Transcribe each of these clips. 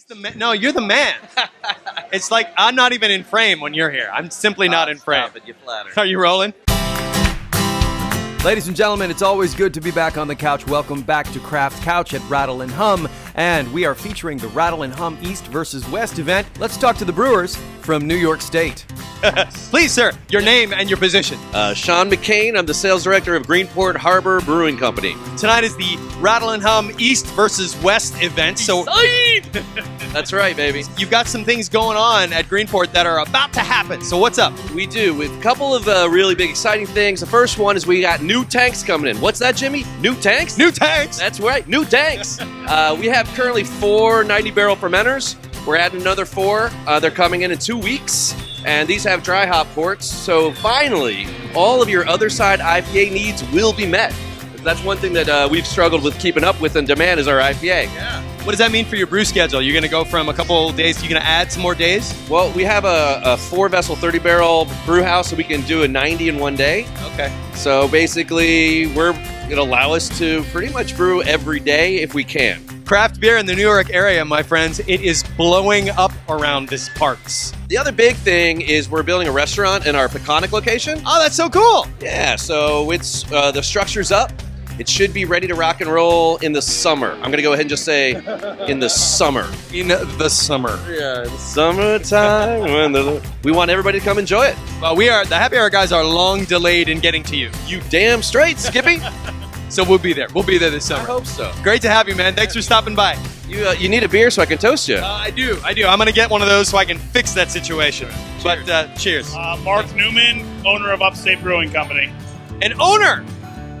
He's the man. No, you're the man. It's like I'm not even in frame when you're here. I'm simply not in frame. Stop it, you flatter. Are you rolling? Ladies and gentlemen, it's always good to be back on the couch. Welcome back to Craft Couch at Rattle N Hum, and we are featuring the Rattle N Hum East versus West event. Let's talk to the Brewers from New York State. Please, sir, your name and your position. Sean McCain, I'm the sales director of Greenport Harbor Brewing Company. Tonight is the Rattle N Hum East versus West event. So That's right, baby. you've got some things going on at Greenport that are about to happen. So what's up? We do. We have a couple of really big, exciting things. The first one is we got new tanks coming in. What's that, Jimmy? New tanks? New tanks. That's right, new tanks. We have currently 4 90-barrel fermenters. We're adding another 4. They're coming in 2 weeks. And these have dry hop ports. So finally, all of your other side IPA needs will be met. That's one thing that we've struggled with keeping up with in demand is our IPA. Yeah. What does that mean for your brew schedule? You're going to go from a couple days, you're going to add some more days? Well, we have a 4-vessel 30-barrel brew house, so we can do a 90 in one day. Okay. So basically, it'll allow us to pretty much brew every day if we can. Craft beer in the New York area, my friends, it is blowing up around this parts. The other big thing is we're building a restaurant in our Peconic location. Oh, that's so cool. Yeah, so it's the structure's up. It should be ready to rock and roll in the summer. I'm going to go ahead and just say in the summer. In the summer. Yeah, in the summertime. We want everybody to come enjoy it. Well, the happy hour guys are long delayed in getting to you. You damn straight, Skippy. So we'll be there. We'll be there this I summer. hope so. Great to have you, man. Thanks for stopping by. You need a beer so I can toast you. I do. I'm going to get one of those so I can fix that situation. But cheers. Mark Newman, owner of Upstate Brewing Company. An owner.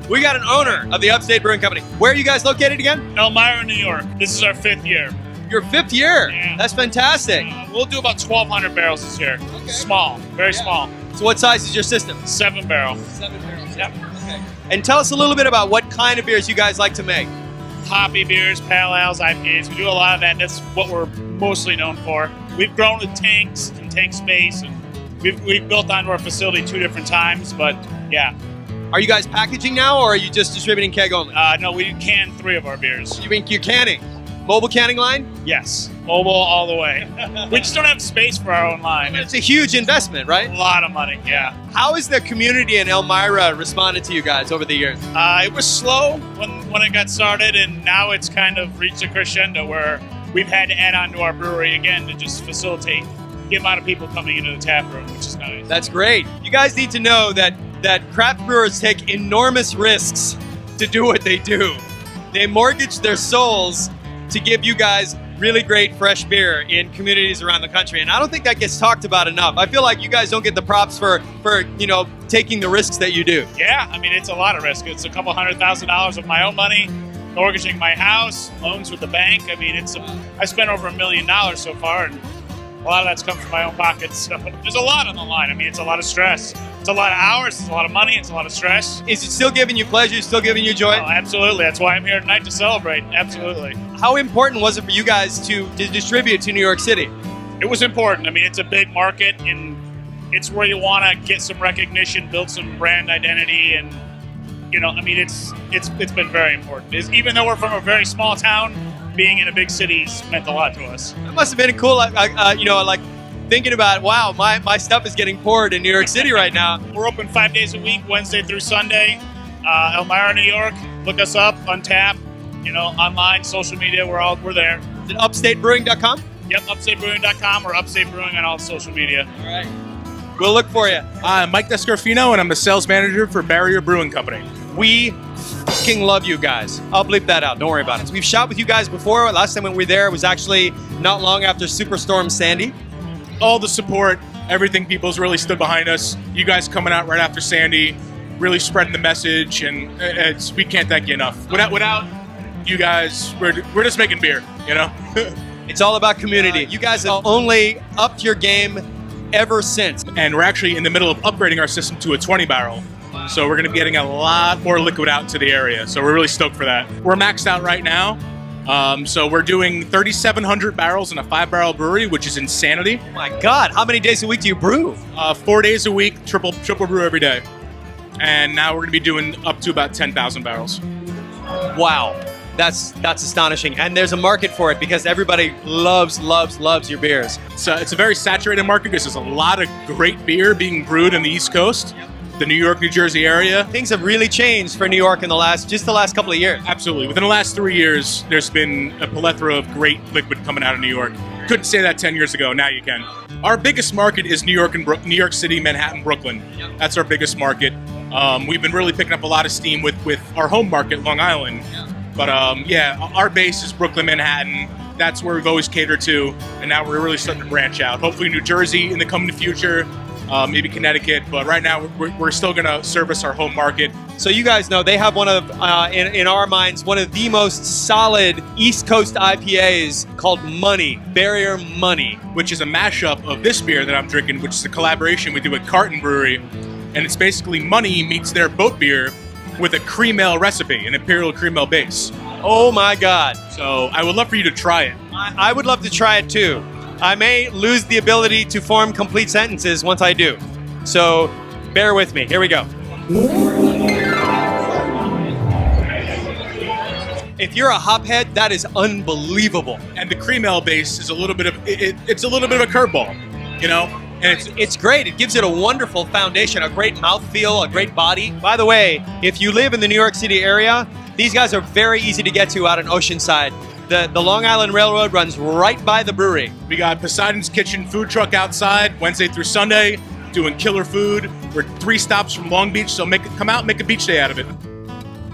We got an owner of the Upstate Brewing Company. Where are you guys located again? Elmira, New York. This is our 5th year. Your 5th year. Yeah. That's fantastic. We'll do about 1,200 barrels this year. Okay. Small, very small. So what size is your system? 7 barrel. 7 barrels. Yep. Okay. And tell us a little bit about what kind of beers you guys like to make. Hoppy beers, pale ales, IPAs. We do a lot of that. That's what we're mostly known for. We've grown with tanks and tank space, and we've built onto our facility 2 different times. But yeah, Are you guys packaging now, or are you just distributing keg only? no, we can 3 of our beers. You mean you're canning? Mobile canning line? Yes, mobile all the way. We just don't have space for our own line. It's a huge investment, right? A lot of money, yeah. How has the community in Elmira responded to you guys over the years? It was slow when it got started, and now it's kind of reached a crescendo where we've had to add on to our brewery again to just facilitate the amount of people coming into the tap room, which is nice. That's great. You guys need to know that craft brewers take enormous risks to do what they do. They mortgage their souls to give you guys really great fresh beer in communities around the country, and I don't think that gets talked about enough. I feel like you guys don't get the props for taking the risks that you do. Yeah, I mean, it's a lot of risk. It's a couple $100,000 of my own money, mortgaging my house, loans with the bank. I mean, I spent over $1 million so far, and a lot of that's come from my own pockets. So there's a lot on the line. I mean, it's a lot of stress. It's a lot of hours. It's a lot of money. It's a lot of stress. Is it still giving you pleasure? Still giving you joy? Oh, absolutely. That's why I'm here tonight to celebrate. Absolutely. How important was it for you guys to distribute to New York City? It was important. I mean, it's a big market, and it's where you want to get some recognition, build some brand identity, and I mean, it's been very important. Even though we're from a very small town, being in a big city meant a lot to us. It must have been cool, like thinking about, wow, my stuff is getting poured in New York City right now. We're open 5 days a week, Wednesday through Sunday. Elmira, New York. Look us up on tap. Online, social media. We're there. Is it upstatebrewing.com? Yep, upstatebrewing.com or Upstate Brewing on all social media. All right. We'll look for you. I'm Mike Descarfino, and I'm the sales manager for Barrier Brewing Company. We fucking love you guys. I'll bleep that out. Don't worry about it. We've shot with you guys before. Last time when we were there was actually not long after Superstorm Sandy. All the support, everything, people's really stood behind us. You guys coming out right after Sandy, really spreading the message, and we can't thank you enough. Without you guys, we're just making beer, It's all about community. You guys have only upped your game ever since. And we're actually in the middle of upgrading our system to a 20 barrel. So we're going to be getting a lot more liquid out into the area. So we're really stoked for that. We're maxed out right now. So we're doing 3,700 barrels in a 5-barrel brewery, which is insanity. Oh my God, how many days a week do you brew? 4 days a week, triple brew every day. And now we're going to be doing up to about 10,000 barrels. Wow. That's astonishing. And there's a market for it because everybody loves your beers. So it's a very saturated market because there's a lot of great beer being brewed in the East Coast, the New York, New Jersey area. Things have really changed for New York in the last couple of years. Absolutely. Within the last 3 years, there's been a plethora of great liquid coming out of New York. Couldn't say that 10 years ago. Now you can. Our biggest market is New York and New York City, Manhattan, Brooklyn. That's our biggest market. We've been really picking up a lot of steam with our home market, Long Island. But our base is Brooklyn, Manhattan. That's where we've always catered to, and now we're really starting to branch out. Hopefully New Jersey in the coming future, maybe Connecticut, but right now we're still going to service our home market. So you guys know they have one of, in our minds, one of the most solid East Coast IPAs called Money, Barrier Money. Which is a mashup of this beer that I'm drinking, which is a collaboration we do with Carton Brewery, and it's basically Money meets their boat beer with a cream ale recipe, an imperial cream ale base. Oh my God. So I would love for you to try it. I would love to try it too. I may lose the ability to form complete sentences once I do. So bear with me. Here we go. If you're a hophead, that is unbelievable. And the cream ale base is a little bit of it's a little bit of a curveball, you know? And it's great. It gives it a wonderful foundation, a great mouthfeel, a great body. By the way, if you live in the New York City area, these guys are very easy to get to out in Oceanside. The Long Island Railroad runs right by the brewery. We got Poseidon's Kitchen food truck outside Wednesday through Sunday, doing killer food. We're 3 stops from Long Beach, so come out and make a beach day out of it.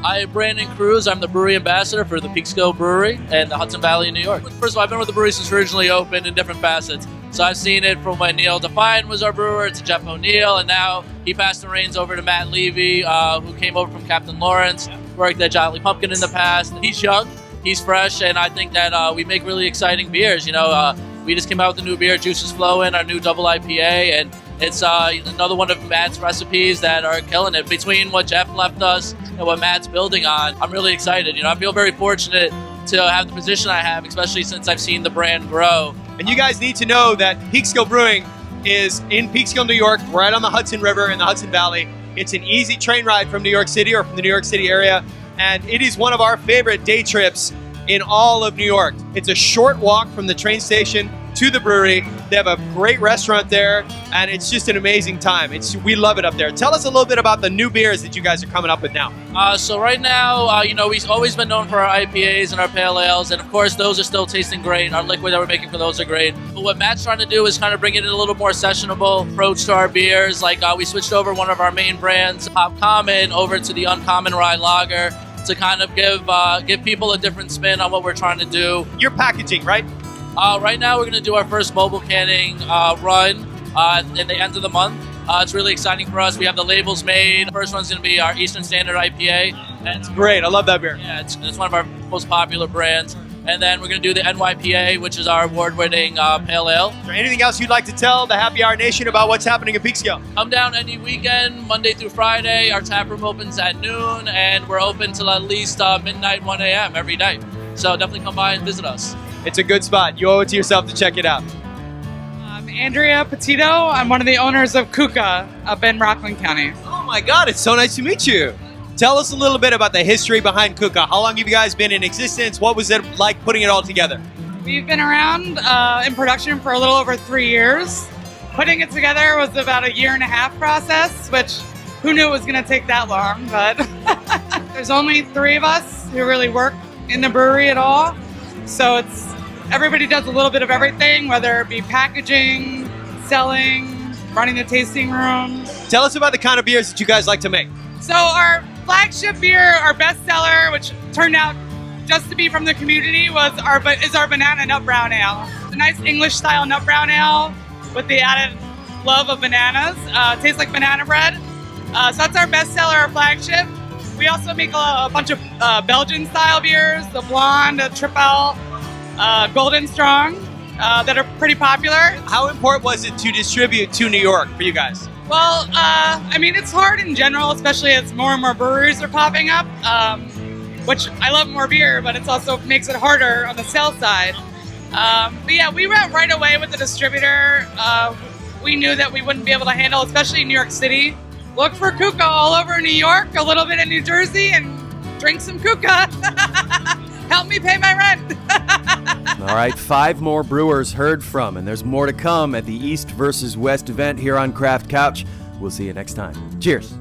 Hi, Brandon Cruz. I'm the brewery ambassador for the Peekskill Brewery and the Hudson Valley in New York. First of all, I've been with the brewery since originally opened in different facets. So I've seen it from when Neil Define was our brewer to Jeff O'Neill, and now he passed the reins over to Matt Levy, who came over from Captain Lawrence, worked at Jolly Pumpkin in the past. He's young, he's fresh, and I think that we make really exciting beers. You know, we just came out with a new beer, Juices Flowin', our new double IPA, and it's another one of Matt's recipes that are killing it. Between what Jeff left us and what Matt's building on, I'm really excited. You know, I feel very fortunate to have the position I have, especially since I've seen the brand grow. And you guys need to know that Peekskill Brewing is in Peekskill, New York, right on the Hudson River in the Hudson Valley. It's an easy train ride from New York City or from the New York City area, and it is one of our favorite day trips in all of New York. It's a short walk from the train station to the brewery. They have a great restaurant there, and it's just an amazing time. We love it up there. Tell us a little bit about the new beers that you guys are coming up with now. So right now, you know, we've always been known for our IPAs and our pale ales, and of course those are still tasting great. Our liquid that we're making for those are great. But what Matt's trying to do is kind of bring in a little more sessionable approach to our beers. Like we switched over one of our main brands, Hop Common, over to the Uncommon Rye Lager to kind of give people a different spin on what we're trying to do. Your packaging, right? Right now, we're going to do our first mobile canning run in the end of the month. It's really exciting for us. We have the labels made. The first one's going to be our Eastern Standard IPA. And it's great. I love that beer. Yeah, it's one of our most popular brands. And then we're going to do the NYPA, which is our award-winning pale ale. Is there anything else you'd like to tell the Happy Hour Nation about what's happening in Peekskill? Come down any weekend, Monday through Friday. Our tap room opens at noon, and we're open till at least midnight, 1 a.m. every night. So definitely come by and visit us. It's a good spot. You owe it to yourself to check it out. I'm Andrea Petito. I'm one of the owners of Kuka up in Rockland County. Oh my God, it's so nice to meet you. Tell us a little bit about the history behind Kuka. How long have you guys been in existence? What was it like putting it all together? We've been around in production for a little over 3 years. Putting it together was about a 1.5-year process, which who knew it was going to take that long, but there's only 3 of us who really work in the brewery at all. So everybody does a little bit of everything, whether it be packaging, selling, running the tasting room. Tell us about the kind of beers that you guys like to make. So our flagship beer, our best seller, which turned out just to be from the community, is our Banana Nut Brown Ale. It's a nice English style nut brown ale with the added love of bananas. Tastes like banana bread. So that's our best seller, our flagship. We also make a bunch of Belgian style beers, the Blonde, the Triple, Golden Strong, that are pretty popular. How important was it to distribute to New York for you guys? Well, I mean, it's hard in general, especially as more and more breweries are popping up, which I love more beer, but it also makes it harder on the sales side. But yeah, we went right away with the distributor. We knew that we wouldn't be able to handle, especially in New York City. Look for Kuka all over New York, a little bit in New Jersey, and drink some Kuka. Help me pay my rent. All right, 5 more brewers heard from, and there's more to come at the East versus West event here on Craft Couch. We'll see you next time. Cheers.